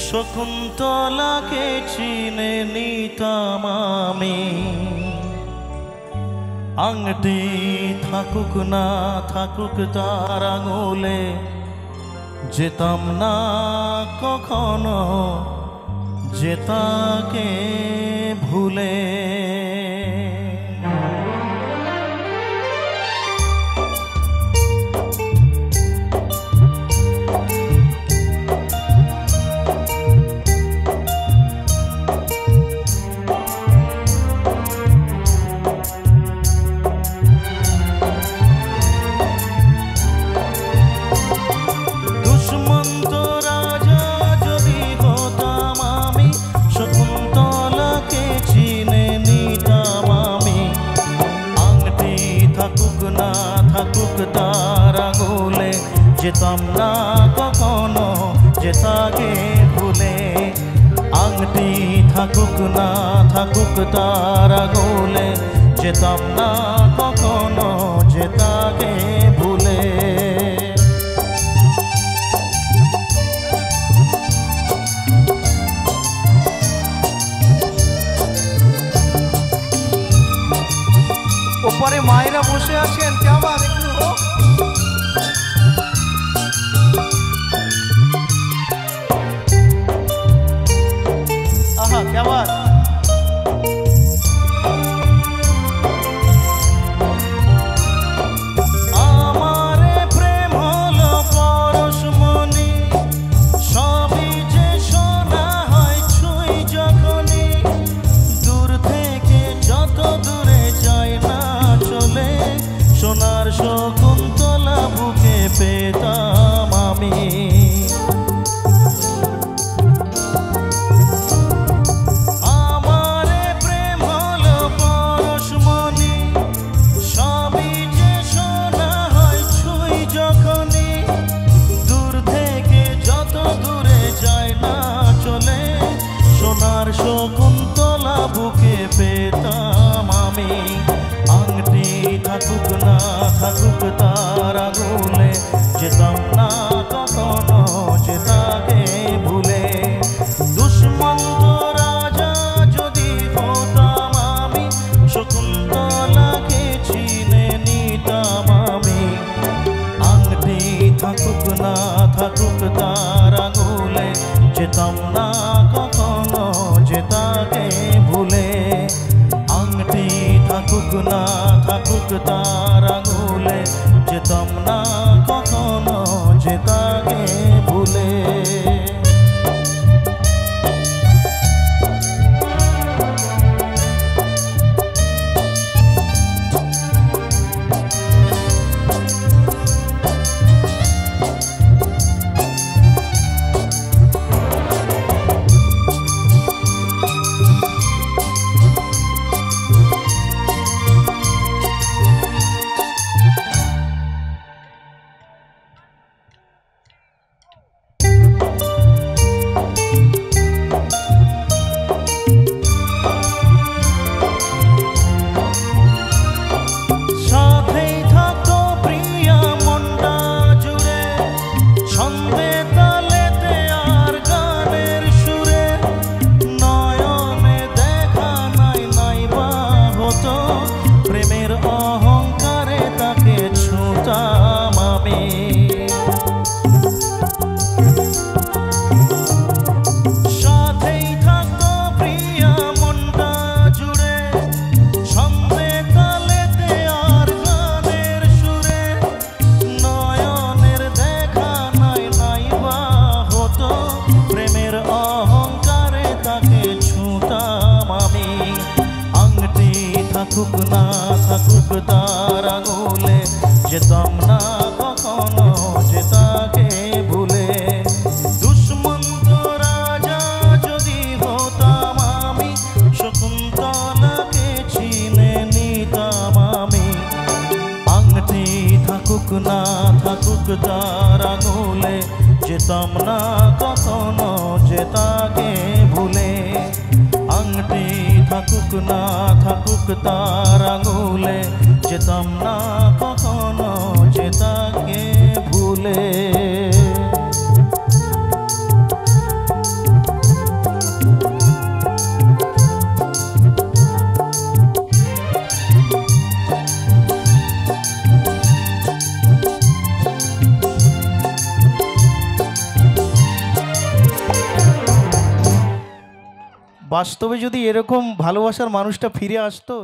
শকুন্তলাকে চিনে নিতাম আমি, আংটি থাকুক না থাকুক তার আঙুলে, যেতাম না কখনো যে তাকে ভুলে। যেতাম না কখনো যে তাকে ভুলে, আংটি থাকুক না থাকুক তার আঙুলে, যেতাম না কখনো যে তাকে ভুলে। ওপারে মায়েরা বসে আছেন, কেমন একটু কেমন আমারে প্রেম হলো পরশমণি, সবই যে শোনা হয় ছুঁই যখনই, দূর থেকে যত দূরে যায় না চলে, সোনার শকুন্তলা বুকে পেতাম আমি। শকুন্তলা বুকে পেতাম আমি, আংটি থাকুক না থাকুক তার আঙুলে, যেতাম না কখনো যে তাকে ভুলে। দুষ্মন্ত রাজা যদি হতাম আমি, শকুন্তলাকে চিনে নিতাম আমি, আংটি থাকুক না থাকুক তার আঙুলে, যেতাম না কখনো যে তাকে ভুলে, আংটি থাকুক না থাকুক তার আঙুলে, যেতাম না কখনো যে তাকে ভুলে। থাকুক না থাকুক তার আঙুলে, যেতাম না কখনো যে তাকে ভুলে। দুষ্মন্ত রাজা যদি হতাম আমি, শকুন্তলাকে চিনে নিতাম আমি, আংটি থাকুক না থাকুক তার আঙুলে, যেতাম না কখনো যে তাকে ভুলে। আংটি থাকুক না থাকুক তার আঙুলে, যেতাম না কখনো যে তাকে ভুলে। বাস্তবে যদি এরকম ভালোবাসার মানুষটা ফিরে আসতো।